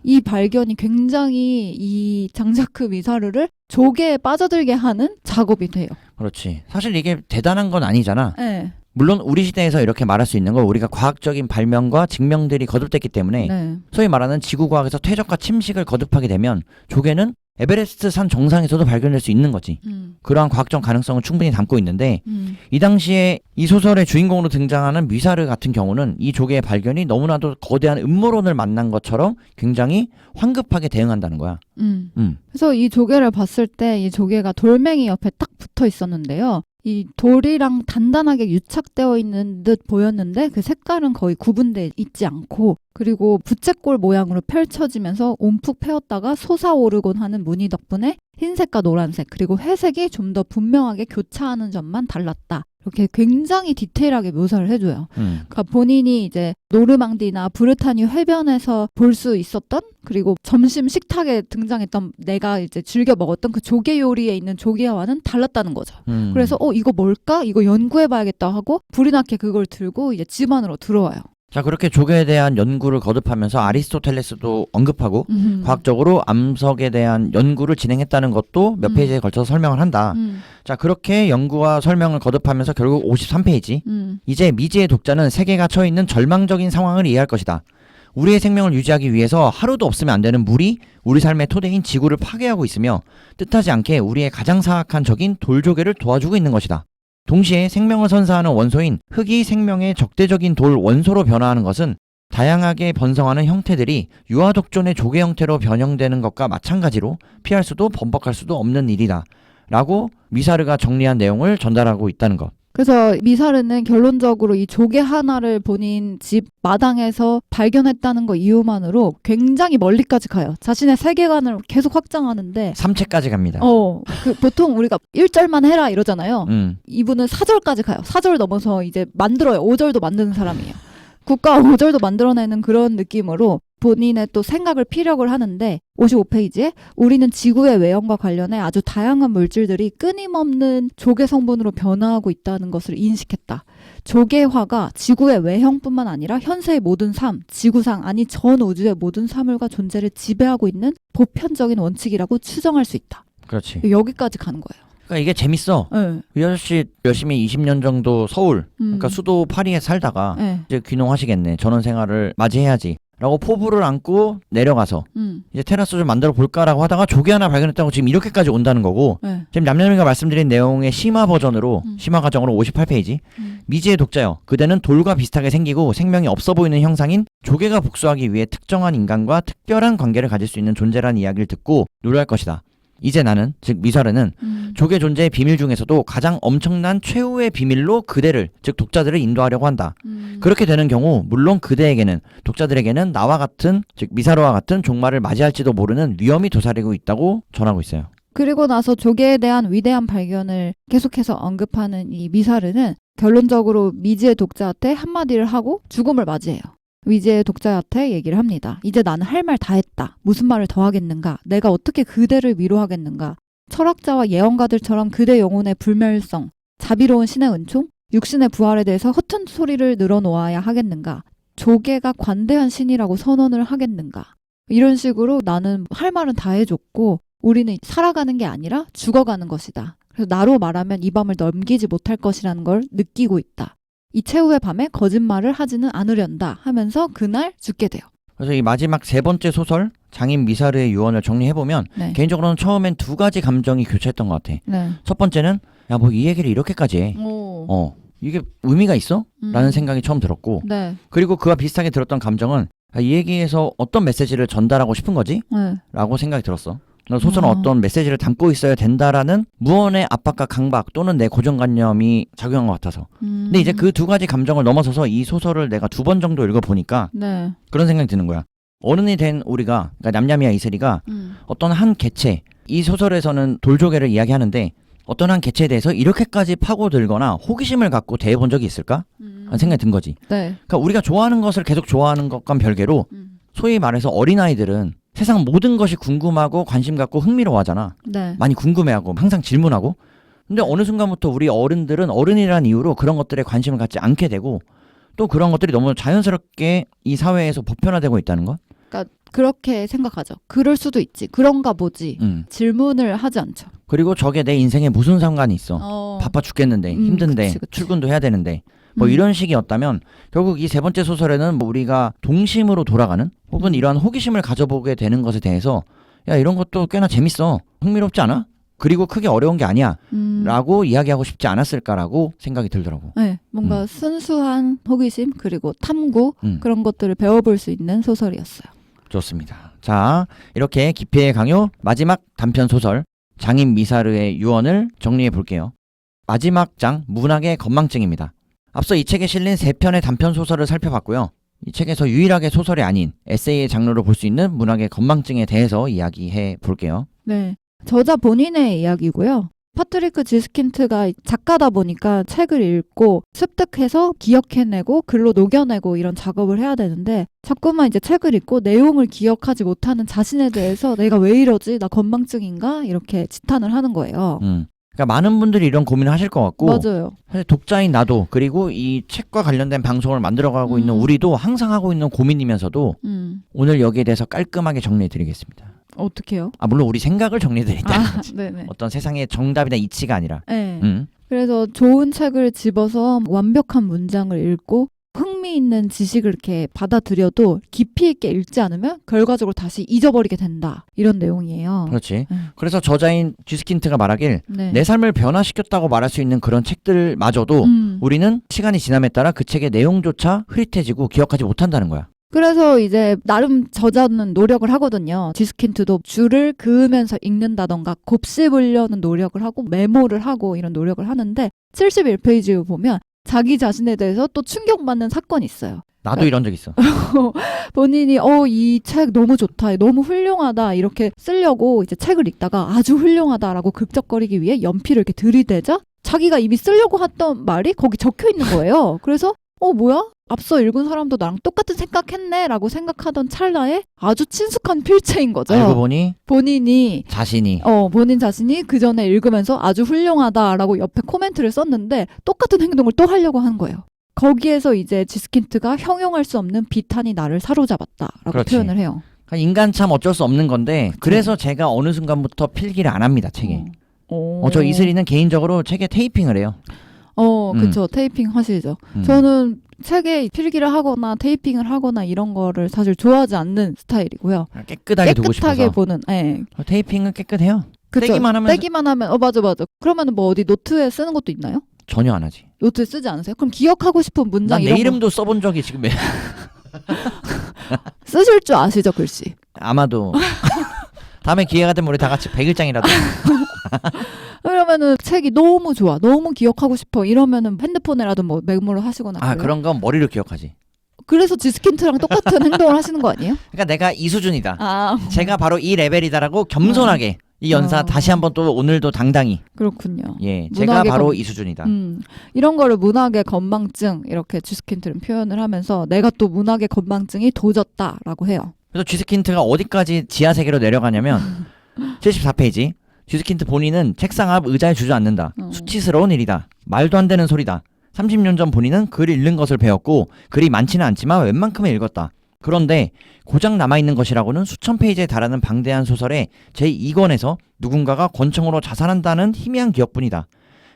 이 발견이 굉장히 이 장자크 미사르를 조개에 빠져들게 하는 작업이 돼요. 그렇지. 사실 이게 대단한 건 아니잖아. 네. 물론 우리 시대에서 이렇게 말할 수 있는 건 우리가 과학적인 발명과 증명들이 거듭됐기 때문에 네. 소위 말하는 지구과학에서 퇴적과 침식을 거듭하게 되면 조개는 에베레스트 산 정상에서도 발견될 수 있는 거지. 그러한 과학적 가능성을 충분히 담고 있는데 이 당시에 이 소설의 주인공으로 등장하는 미사르 같은 경우는 이 조개의 발견이 너무나도 거대한 음모론을 만난 것처럼 굉장히 황급하게 대응한다는 거야. 그래서 이 조개를 봤을 때 이 조개가 돌멩이 옆에 딱 붙어 있었는데요. 이 돌이랑 단단하게 유착되어 있는 듯 보였는데 그 색깔은 거의 구분돼 있지 않고 그리고 부채꼴 모양으로 펼쳐지면서 움푹 패였다가 솟아오르곤 하는 무늬 덕분에 흰색과 노란색 그리고 회색이 좀 더 분명하게 교차하는 점만 달랐다. 이렇게 굉장히 디테일하게 묘사를 해줘요. 그러니까 본인이 이제 노르망디나 브르타뉴 해변에서 볼 수 있었던 그리고 점심 식탁에 등장했던 내가 이제 즐겨 먹었던 그 조개 요리에 있는 조개와는 달랐다는 거죠. 그래서 이거 뭘까? 이거 연구해봐야겠다 하고 불이 나게 그걸 들고 이제 집 안으로 들어와요. 자, 그렇게 조개에 대한 연구를 거듭하면서 아리스토텔레스도 언급하고 과학적으로 암석에 대한 연구를 진행했다는 것도 몇 페이지에 걸쳐서 설명을 한다. 자, 그렇게 연구와 설명을 거듭하면서 결국 53페이지. 이제 미지의 독자는 세계가 처해 있는 절망적인 상황을 이해할 것이다. 우리의 생명을 유지하기 위해서 하루도 없으면 안 되는 물이 우리 삶의 토대인 지구를 파괴하고 있으며 뜻하지 않게 우리의 가장 사악한 적인 돌조개를 도와주고 있는 것이다. 동시에 생명을 선사하는 원소인 흙이 생명의 적대적인 돌 원소로 변화하는 것은 다양하게 번성하는 형태들이 유아독존의 조개 형태로 변형되는 것과 마찬가지로 피할 수도 번복할 수도 없는 일이다. 라고 미사르가 정리한 내용을 전달하고 있다는 것. 그래서 미사르는 결론적으로 이 조개 하나를 본인 집 마당에서 발견했다는 거 이유만으로 굉장히 멀리까지 가요. 자신의 세계관을 계속 확장하는데 3채까지 갑니다. 보통 우리가 1절만 해라 이러잖아요. 이분은 4절까지 가요. 4절 넘어서 이제 만들어요. 5절도 만드는 사람이에요. 국가 5절도 만들어내는 그런 느낌으로 본인의 또 생각을 피력을 하는데 55페이지에 우리는 지구의 외형과 관련해 아주 다양한 물질들이 끊임없는 조개 성분으로 변화하고 있다는 것을 인식했다. 조개화가 지구의 외형뿐만 아니라 현세의 모든 삶, 지구상 아니 전 우주의 모든 사물과 존재를 지배하고 있는 보편적인 원칙이라고 추정할 수 있다. 그렇지. 여기까지 가는 거예요. 그러니까 이게 재밌어. 네. 이 아저씨 열심히 20년 정도 서울, 그러니까 수도 파리에 살다가 이제 귀농하시겠네. 전원 생활을 맞이해야지. 라고 포부를 안고 내려가서 이제 테라스 좀 만들어 볼까라고 하다가 조개 하나 발견했다고 지금 이렇게까지 온다는 거고 지금 냠냠이가 말씀드린 내용의 심화 버전으로 심화 과정으로 58페이지 미지의 독자여 그대는 돌과 비슷하게 생기고 생명이 없어 보이는 형상인 조개가 복수하기 위해 특정한 인간과 특별한 관계를 가질 수 있는 존재라는 이야기를 듣고 노래할 것이다. 이제 나는, 즉 미사르는 조개 존재의 비밀 중에서도 가장 엄청난 최후의 비밀로 그대를, 즉 독자들을 인도하려고 한다. 그렇게 되는 경우 물론 그대에게는, 독자들에게는 나와 같은, 즉 미사르와 같은 종말을 맞이할지도 모르는 위험이 도사리고 있다고 전하고 있어요. 그리고 나서 조개에 대한 위대한 발견을 계속해서 언급하는 이 미사르는 결론적으로 미지의 독자한테 한마디를 하고 죽음을 맞이해요. 미지의 독자한테 얘기를 합니다. 이제 나는 할 말 다 했다. 무슨 말을 더 하겠는가? 내가 어떻게 그대를 위로하겠는가? 철학자와 예언가들처럼 그대 영혼의 불멸성, 자비로운 신의 은총, 육신의 부활에 대해서 허튼 소리를 늘어놓아야 하겠는가? 조개가 관대한 신이라고 선언을 하겠는가? 이런 식으로 나는 할 말은 다 해줬고 우리는 살아가는 게 아니라 죽어가는 것이다. 그래서 나로 말하면 이 밤을 넘기지 못할 것이라는 걸 느끼고 있다. 이 최후의 밤에 거짓말을 하지는 않으련다 하면서 그날 죽게 돼요. 그래서 이 마지막 세 번째 소설 장인 미사르의 유언을 정리해보면 네. 개인적으로는 처음엔 두 가지 감정이 교차했던 것 같아. 네. 첫 번째는 야 뭐 이 얘기를 이렇게까지 해. 이게 의미가 있어? 라는 생각이 처음 들었고 네. 그리고 그와 비슷하게 들었던 감정은 이 얘기에서 어떤 메시지를 전달하고 싶은 거지? 네. 라고 생각이 들었어. 소설은 어떤 메시지를 담고 있어야 된다라는 무언의 압박과 강박 또는 내 고정관념이 작용한 것 같아서. 근데 이제 그 두 가지 감정을 넘어서서 이 소설을 내가 2번 정도 읽어보니까 네. 그런 생각이 드는 거야. 어른이 된 우리가, 그러니까 냠냠이와 이슬이가 어떤 한 개체, 이 소설에서는 돌조개를 이야기하는데 어떤 한 개체에 대해서 이렇게까지 파고들거나 호기심을 갖고 대해본 적이 있을까? 하는 생각이 든 거지. 네. 그러니까 우리가 좋아하는 것을 계속 좋아하는 것과는 별개로 소위 말해서 어린아이들은 세상 모든 것이 궁금하고 관심 갖고 흥미로워하잖아. 네. 많이 궁금해하고 항상 질문하고. 근데 어느 순간부터 우리 어른들은 어른이라는 이유로 그런 것들에 관심을 갖지 않게 되고 또 그런 것들이 너무 자연스럽게 이 사회에서 보편화되고 있다는 것. 그러니까 그렇게 생각하죠. 그럴 수도 있지. 그런가 보지. 질문을 하지 않죠. 그리고 저게 내 인생에 무슨 상관이 있어. 바빠 죽겠는데 힘든데 그치. 출근도 해야 되는데 뭐 이런 식이었다면 결국 이 세 번째 소설에는 뭐 우리가 동심으로 돌아가는 혹은 이러한 호기심을 가져보게 되는 것에 대해서 야 이런 것도 꽤나 재밌어. 흥미롭지 않아? 그리고 크게 어려운 게 아니야 라고 이야기하고 싶지 않았을까라고 생각이 들더라고. 네, 뭔가 순수한 호기심 그리고 탐구 그런 것들을 배워볼 수 있는 소설이었어요. 좋습니다. 자, 이렇게 기피의 강요 마지막 단편 소설 장인 미사르의 유언을 정리해 볼게요. 마지막 장 문학의 건망증입니다. 앞서 이 책에 실린 3편의 단편 소설을 살펴봤고요. 이 책에서 유일하게 소설이 아닌 에세이의 장르로 볼 수 있는 문학의 건망증에 대해서 이야기해 볼게요. 네, 저자 본인의 이야기고요. 파트리크 지스킨트가 작가다 보니까 책을 읽고 습득해서 기억해내고 글로 녹여내고 이런 작업을 해야 되는데 자꾸만 이제 책을 읽고 내용을 기억하지 못하는 자신에 대해서 내가 왜 이러지? 나 건망증인가? 이렇게 지탄을 하는 거예요. 그러니까 많은 분들이 이런 고민을 하실 것 같고 맞아요. 사실 독자인 나도 그리고 이 책과 관련된 방송을 만들어가고 있는 우리도 항상 하고 있는 고민이면서도 오늘 여기에 대해서 깔끔하게 정리해드리겠습니다. 어떻게 해요? 물론 우리 생각을 정리해드린다는 거지. 네네. 어떤 세상의 정답이나 이치가 아니라. 네. 그래서 좋은 책을 집어서 완벽한 문장을 읽고 흥미있는 지식을 이렇게 받아들여도 깊이 있게 읽지 않으면 결과적으로 다시 잊어버리게 된다. 이런 내용이에요. 그렇지. 그래서 저자인 지스킨트가 말하길 네. 내 삶을 변화시켰다고 말할 수 있는 그런 책들마저도 우리는 시간이 지남에 따라 그 책의 내용조차 흐릿해지고 기억하지 못한다는 거야. 그래서 이제 나름 저자는 노력을 하거든요. 지스킨트도 줄을 그으면서 읽는다던가 곱씹으려는 노력을 하고 메모를 하고 이런 노력을 하는데 71페이지 보면 자기 자신에 대해서 또 충격받는 사건이 있어요. 나도 이런 적 있어. 본인이 이 책 너무 좋다, 너무 훌륭하다 이렇게 쓰려고 이제 책을 읽다가 아주 훌륭하다라고 극적거리기 위해 연필을 이렇게 들이대자 자기가 이미 쓰려고 했던 말이 거기 적혀 있는 거예요. 그래서 뭐야? 앞서 읽은 사람도 나랑 똑같은 생각했네 라고 생각하던 찰나에 아주 친숙한 필체인 거죠. 알고 보니 본인이 본인 자신이 그 전에 읽으면서 아주 훌륭하다라고 옆에 코멘트를 썼는데 똑같은 행동을 또 하려고 한 거예요. 거기에서 이제 지스킨트가 형용할 수 없는 비탄이 나를 사로잡았다라고 그렇지. 표현을 해요. 인간 참 어쩔 수 없는 건데 그래서 제가 어느 순간부터 필기를 안 합니다. 책에. 저 이슬이는 개인적으로 책에 테이핑을 해요. 그쵸. 테이핑 하시죠. 저는 책에 필기를 하거나 테이핑을 하거나 이런 거를 사실 좋아하지 않는 스타일이고요. 깨끗하게 두고 싶어서. 깨끗하게 보는. 네. 테이핑은 깨끗해요. 그쵸. 떼기만 하면 맞아. 그러면은 뭐 어디 노트에 쓰는 것도 있나요? 전혀 안 하지. 노트에 쓰지 않으세요? 그럼 기억하고 싶은 문장 난 이런 내 이름도 써본 적이 지금 쓰실 줄 아시죠, 글씨? 아마도 다음에 기회가 되면 우리 다 같이 100일장이라도 그러면은 책이 너무 좋아, 너무 기억하고 싶어 이러면은 핸드폰에라도 뭐 메모를 하시거나 그래요? 그런 건 머리로 기억하지. 그래서 지스킨트랑 똑같은 행동을 하시는 거 아니에요? 그러니까 내가 이 수준이다. 제가 바로 이 레벨이다라고 겸손하게 이 연사 다시 한번 또 오늘도 당당히. 그렇군요. 예, 제가 바로 이 수준이다. 이런 거를 문학의 건망증 이렇게 쥐스킨트는 표현을 하면서 내가 또 문학의 건망증이 도졌다라고 해요. 그래서 쥐스킨트가 어디까지 지하 세계로 내려가냐면 74페이지. 쥐스킨트 본인은 책상 앞 의자에 주저앉는다. 수치스러운 일이다. 말도 안 되는 소리다. 30년 전 본인은 글 읽는 것을 배웠고 글이 많지는 않지만 웬만큼은 읽었다. 그런데 고작 남아있는 것이라고는 수천 페이지에 달하는 방대한 소설의 제2권에서 누군가가 권총으로 자살한다는 희미한 기억뿐이다.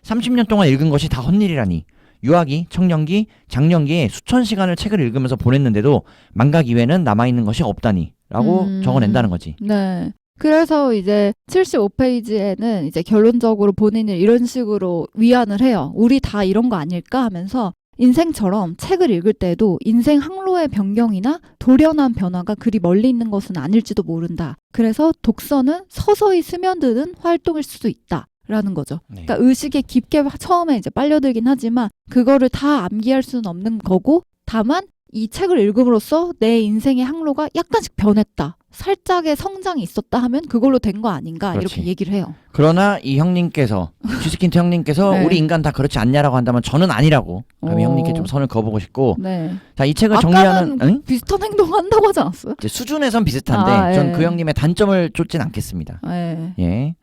30년 동안 읽은 것이 다 헛일이라니. 유아기, 청년기, 장년기에 수천 시간을 책을 읽으면서 보냈는데도 망각 이외에는 남아있는 것이 없다니 라고 적어낸다는 거지. 네. 그래서 이제 75페이지에는 이제 결론적으로 본인을 이런 식으로 위안을 해요. 우리 다 이런 거 아닐까 하면서 인생처럼 책을 읽을 때도 인생 항로의 변경이나 돌연한 변화가 그리 멀리 있는 것은 아닐지도 모른다. 그래서 독서는 서서히 스며드는 활동일 수도 있다. 라는 거죠. 네. 그러니까 의식에 깊게 처음에 이제 빨려들긴 하지만 그거를 다 암기할 수는 없는 거고 다만 이 책을 읽음으로써 내 인생의 항로가 약간씩 변했다. 살짝의 성장이 있었다 하면 그걸로 된 거 아닌가 그렇지. 이렇게 얘기를 해요. 그러나 이 형님께서 쥐스킨트 형님께서 네. 우리 인간 다 그렇지 않냐라고 한다면 저는 아니라고. 그럼 형님께 좀 선을 그어보고 싶고. 네. 자, 이 책을 정리하는 응? 비슷한 행동 한다고 하지 않았어요? 이제 수준에선 비슷한데 전 예. 그 형님의 단점을 쫓진 않겠습니다. 네. 예.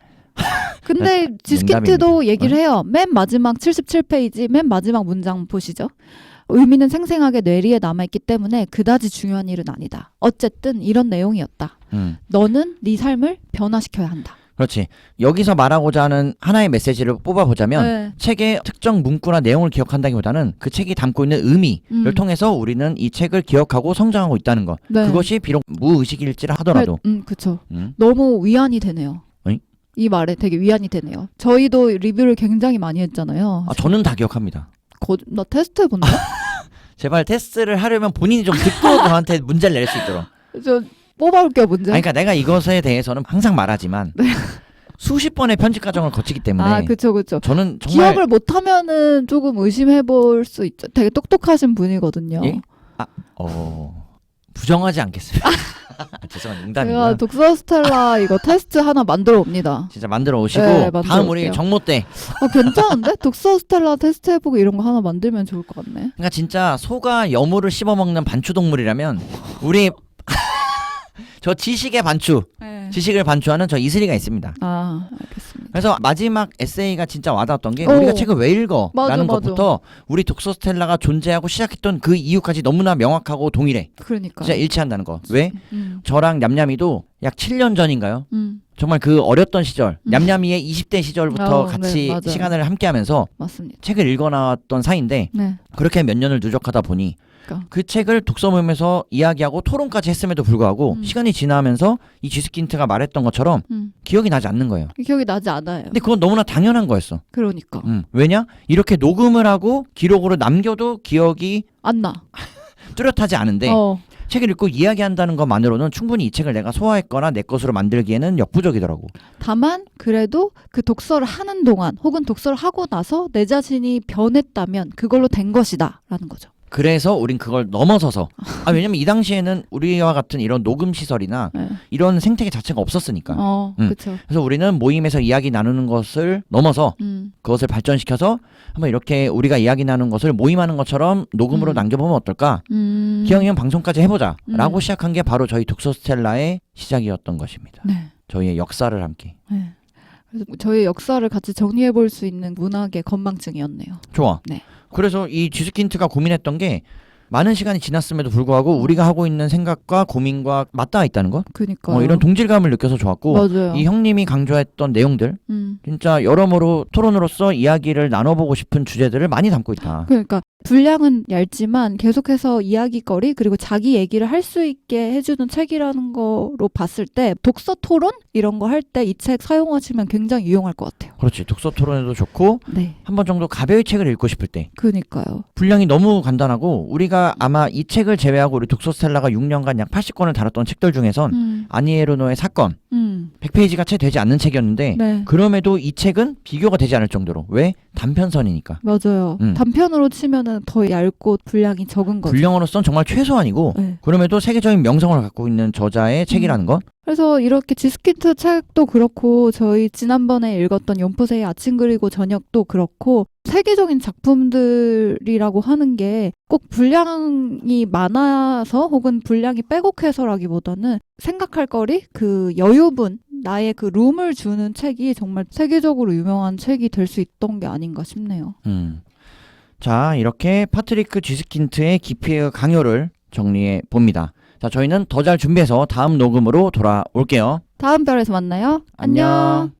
근데 쥐스킨트도 얘기를 해요. 맨 마지막 77페이지 맨 마지막 문장 보시죠. 의미는 생생하게 뇌리에 남아있기 때문에 그다지 중요한 일은 아니다. 어쨌든 이런 내용이었다. 너는 네 삶을 변화시켜야 한다. 그렇지. 여기서 말하고자 하는 하나의 메시지를 뽑아보자면 네. 책의 특정 문구나 내용을 기억한다기보다는 그 책이 담고 있는 의미를 통해서 우리는 이 책을 기억하고 성장하고 있다는 것. 네. 그것이 비록 무의식일지라 하더라도. 그쵸. 너무 위안이 되네요. 어이? 이 말에 되게 위안이 되네요. 저희도 리뷰를 굉장히 많이 했잖아요. 아, 저는 다 기억합니다. 나 테스트 해본다? 제발 테스트를 하려면 본인이 좀 듣고 저한테 문제를 낼 수 있도록. 저 뽑아올게요, 문제. 아니, 그러니까 내가 이것에 대해서는 항상 말하지만 네. 수십 번의 편집 과정을 거치기 때문에 아, 그쵸. 저는 정말 기억을 못하면은 조금 의심해볼 수 있죠. 되게 똑똑하신 분이거든요. 예? 부정하지 않겠습니다. 죄송한 농담이고요. 제가 독서 스텔라 이거 테스트 하나 만들어 옵니다. 진짜 만들어 오시고 네, 만들어 다음 우리 올게요. 정모 때. 괜찮은데? 독서 스텔라 테스트 해보고 이런 거 하나 만들면 좋을 것 같네. 그러니까 진짜 소가 여물을 씹어먹는 반추동물이라면 우리 저 지식의 반추, 네. 지식을 반추하는 저 이슬이가 있습니다. 아, 알겠습니다. 그래서 마지막 에세이가 진짜 와닿았던 게 오. 우리가 책을 왜 읽어? 맞아, 라는 맞아. 것부터 우리 독서 스텔라가 존재하고 시작했던 그 이유까지 너무나 명확하고 동일해. 그러니까. 진짜 일치한다는 거. 왜? 음. 저랑 냠냠이도 약 7년 전인가요? 정말 그 어렸던 시절, 냠냠이의 20대 시절부터 같이 네, 맞아요. 시간을 함께하면서 맞습니다. 책을 읽어나왔던 사이인데 네. 그렇게 몇 년을 누적하다 보니 그러니까. 그 책을 독서 모임에서 이야기하고 토론까지 했음에도 불구하고 시간이 지나면서 이 쥐스킨트가 말했던 것처럼 기억이 나지 않는 거예요. 기억이 나지 않아요. 근데 그건 너무나 당연한 거였어. 그러니까. 왜냐? 이렇게 녹음을 하고 기록으로 남겨도 기억이 안 나. 뚜렷하지 않은데 책을 읽고 이야기한다는 것만으로는 충분히 이 책을 내가 소화했거나 내 것으로 만들기에는 역부족이더라고. 다만 그래도 그 독서를 하는 동안 혹은 독서를 하고 나서 내 자신이 변했다면 그걸로 된 것이다 라는 거죠. 그래서 우린 그걸 넘어서서 왜냐면 이 당시에는 우리와 같은 이런 녹음 시설이나 네. 이런 생태계 자체가 없었으니까. 그렇죠. 그래서 우리는 모임에서 이야기 나누는 것을 넘어서 그것을 발전시켜서 한번 이렇게 우리가 이야기 나누는 것을 모임하는 것처럼 녹음으로 남겨보면 어떨까? 기왕이 형 방송까지 해보자 라고 시작한 게 바로 저희 독서 스텔라의 시작이었던 것입니다. 네. 저희의 역사를 함께. 네. 그래서 저희 역사를 같이 정리해 볼 수 있는 문학의 건망증이었네요. 좋아. 네. 그래서 이 쥐스킨트가 고민했던 게 많은 시간이 지났음에도 불구하고 우리가 하고 있는 생각과 고민과 맞닿아 있다는 것. 그러니까 이런 동질감을 느껴서 좋았고 맞아요. 이 형님이 강조했던 내용들 진짜 여러모로 토론으로서 이야기를 나눠보고 싶은 주제들을 많이 담고 있다. 그러니까 분량은 얇지만 계속해서 이야기거리 그리고 자기 얘기를 할 수 있게 해주는 책이라는 거로 봤을 때 독서 토론 이런 거 할 때 이 책 사용하시면 굉장히 유용할 것 같아요. 그렇지. 독서 토론에도 좋고 네. 한 번 정도 가벼이 책을 읽고 싶을 때 그러니까요. 분량이 너무 간단하고 우리가 아마 이 책을 제외하고 우리 독서 스텔라가 6년간 약 80권을 다뤘던 책들 중에선 아니에르노의 사건 100페이지가 채 되지 않는 책이었는데 네. 그럼에도 이 책은 비교가 되지 않을 정도로 왜? 단편선이니까. 맞아요. 단편으로 치면은 더 얇고 분량이 적은 거죠. 분량으로선 정말 최소한이고 네. 그럼에도 세계적인 명성을 갖고 있는 저자의 책이라는 것. 그래서 이렇게 지스킨트 책도 그렇고 저희 지난번에 읽었던 연포세의 아침 그리고 저녁도 그렇고 세계적인 작품들이라고 하는 게 꼭 분량이 많아서 혹은 분량이 빼곡해서라기보다는 생각할 거리, 그 여유분, 나의 그 룸을 주는 책이 정말 세계적으로 유명한 책이 될 수 있던 게 아닌가 싶네요. 자, 이렇게 파트리크 쥐스킨트의 기피의 강요를 정리해 봅니다. 자, 저희는 더 잘 준비해서 다음 녹음으로 돌아올게요. 다음 별에서 만나요. 안녕.